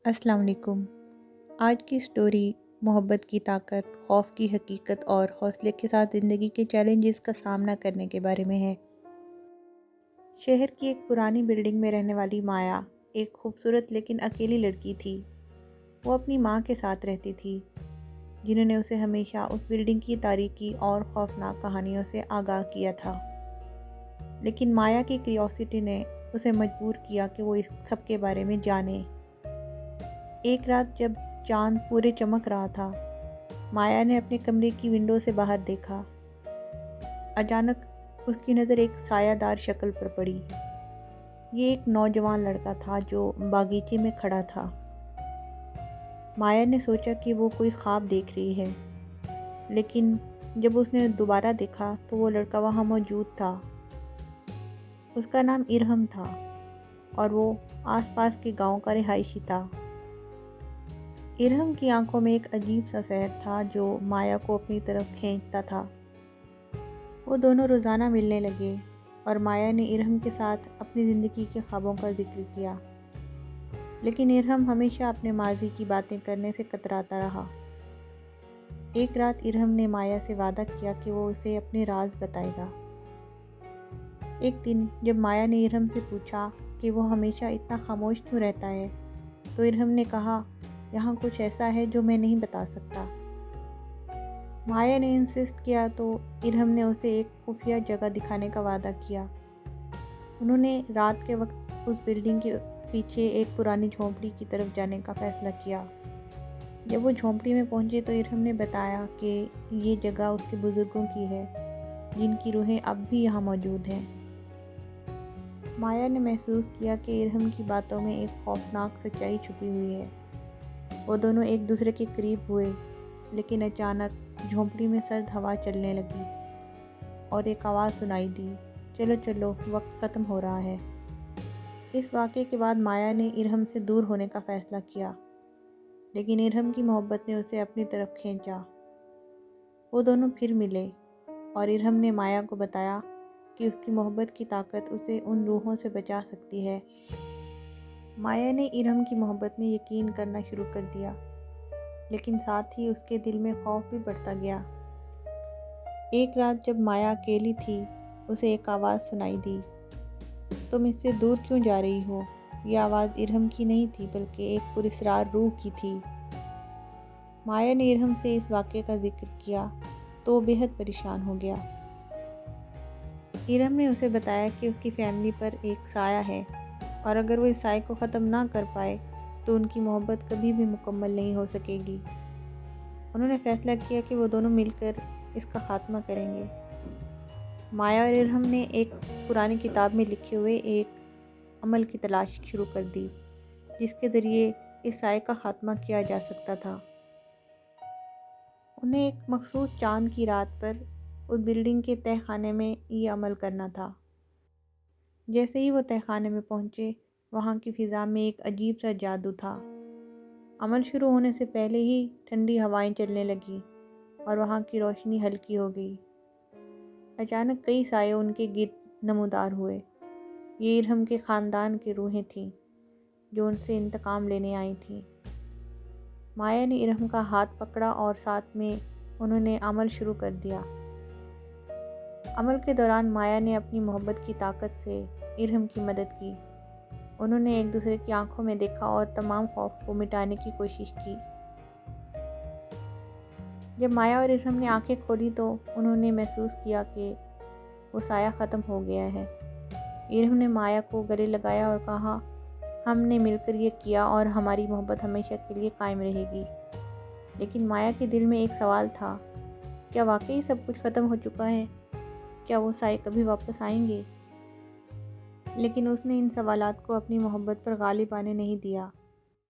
السلام علیکم۔ آج کی سٹوری محبت کی طاقت، خوف کی حقیقت اور حوصلے کے ساتھ زندگی کے چیلنجز کا سامنا کرنے کے بارے میں ہے۔ شہر کی ایک پرانی بلڈنگ میں رہنے والی مایا ایک خوبصورت لیکن اکیلی لڑکی تھی۔ وہ اپنی ماں کے ساتھ رہتی تھی، جنہوں نے اسے ہمیشہ اس بلڈنگ کی تاریکی اور خوفناک کہانیوں سے آگاہ کیا تھا۔ لیکن مایا کی کیوریوسٹی نے اسے مجبور کیا کہ وہ اس سب کے بارے میں جانے۔ ایک رات جب چاند پورے چمک رہا تھا، مایا نے اپنے کمرے کی ونڈو سے باہر دیکھا۔ اچانک اس کی نظر ایک سایہ دار شکل پر پڑی۔ یہ ایک نوجوان لڑکا تھا جو باغیچے میں کھڑا تھا۔ مایا نے سوچا کہ وہ کوئی خواب دیکھ رہی ہے، لیکن جب اس نے دوبارہ دیکھا تو وہ لڑکا وہاں موجود تھا۔ اس کا نام ارہم تھا اور وہ آس پاس کے گاؤں کا رہائشی تھا۔ ارہم کی آنکھوں میں ایک عجیب سا سحر تھا جو مایا کو اپنی طرف کھینچتا تھا۔ وہ دونوں روزانہ ملنے لگے اور مایا نے ارہم کے ساتھ اپنی زندگی کے خوابوں کا ذکر کیا، لیکن ارہم ہمیشہ اپنے ماضی کی باتیں کرنے سے کتراتا رہا۔ ایک رات ارہم نے مایا سے وعدہ کیا کہ وہ اسے اپنے راز بتائے گا۔ ایک دن جب مایا نے ارہم سے پوچھا کہ وہ ہمیشہ اتنا خاموش کیوں رہتا ہے، تو ارہم نے کہا، یہاں کچھ ایسا ہے جو میں نہیں بتا سکتا۔ مایا نے انسسٹ کیا تو ارہم نے اسے ایک خفیہ جگہ دکھانے کا وعدہ کیا۔ انہوں نے رات کے وقت اس بلڈنگ کے پیچھے ایک پرانی جھونپڑی کی طرف جانے کا فیصلہ کیا۔ جب وہ جھونپڑی میں پہنچے تو ارہم نے بتایا کہ یہ جگہ اس کے بزرگوں کی ہے، جن کی روحیں اب بھی یہاں موجود ہیں۔ مایا نے محسوس کیا کہ ارہم کی باتوں میں ایک خوفناک سچائی چھپی ہوئی ہے۔ وہ دونوں ایک دوسرے کے قریب ہوئے، لیکن اچانک جھونپڑی میں سرد ہوا چلنے لگی اور ایک آواز سنائی دی، چلو چلو، وقت ختم ہو رہا ہے۔ اس واقعے کے بعد مایا نے ارہم سے دور ہونے کا فیصلہ کیا، لیکن ارہم کی محبت نے اسے اپنی طرف کھینچا۔ وہ دونوں پھر ملے اور ارہم نے مایا کو بتایا کہ اس کی محبت کی طاقت اسے ان روحوں سے بچا سکتی ہے۔ مایا نے ارہم کی محبت میں یقین کرنا شروع کر دیا، لیکن ساتھ ہی اس کے دل میں خوف بھی بڑھتا گیا۔ ایک رات جب مایا اکیلی تھی، اسے ایک آواز سنائی دی، تم اس سے دور کیوں جا رہی ہو؟ یہ آواز ارہم کی نہیں تھی بلکہ ایک پراسرار روح کی تھی۔ مایا نے ارہم سے اس واقعے کا ذکر کیا تو وہ بے حد پریشان ہو گیا۔ ارہم نے اسے بتایا کہ اس کی فیملی پر ایک سایہ ہے اور اگر وہ اس سائے کو ختم نہ کر پائے تو ان کی محبت کبھی بھی مکمل نہیں ہو سکے گی۔ انہوں نے فیصلہ کیا کہ وہ دونوں مل کر اس کا خاتمہ کریں گے۔ مایا اور ارہم نے ایک پرانی کتاب میں لکھے ہوئے ایک عمل کی تلاش شروع کر دی، جس کے ذریعے اس سائے کا خاتمہ کیا جا سکتا تھا۔ انہیں ایک مخصوص چاند کی رات پر اس بلڈنگ کے تہہ خانے میں یہ عمل کرنا تھا۔ جیسے ہی وہ تہہ خانے میں پہنچے، وہاں کی فضا میں ایک عجیب سا جادو تھا۔ عمل شروع ہونے سے پہلے ہی ٹھنڈی ہوائیں چلنے لگیں اور وہاں کی روشنی ہلکی ہو گئی۔ اچانک کئی سائے ان کے گرد نمودار ہوئے۔ یہ ارہم کے خاندان کی روحیں تھیں جو ان سے انتقام لینے آئی تھیں۔ مایا نے ارہم کا ہاتھ پکڑا اور ساتھ میں انہوں نے عمل شروع کر دیا۔ عمل کے دوران مایا نے اپنی محبت کی طاقت سے ارہم کی مدد کی۔ انہوں نے ایک دوسرے کی آنکھوں میں دیکھا اور تمام خوف کو مٹانے کی کوشش کی۔ جب مایا اور ارہم نے آنکھیں کھولی تو انہوں نے محسوس کیا کہ وہ سایہ ختم ہو گیا ہے۔ ارہم نے مایا کو گلے لگایا اور کہا، ہم نے مل کر یہ کیا اور ہماری محبت ہمیشہ کے لیے قائم رہے گی۔ لیکن مایا کے دل میں ایک سوال تھا، کیا واقعی سب کچھ ختم ہو چکا ہے؟ کیا وہ سائے کبھی واپس آئیں گے؟ لیکن اس نے ان سوالات کو اپنی محبت پر غالب آنے نہیں دیا۔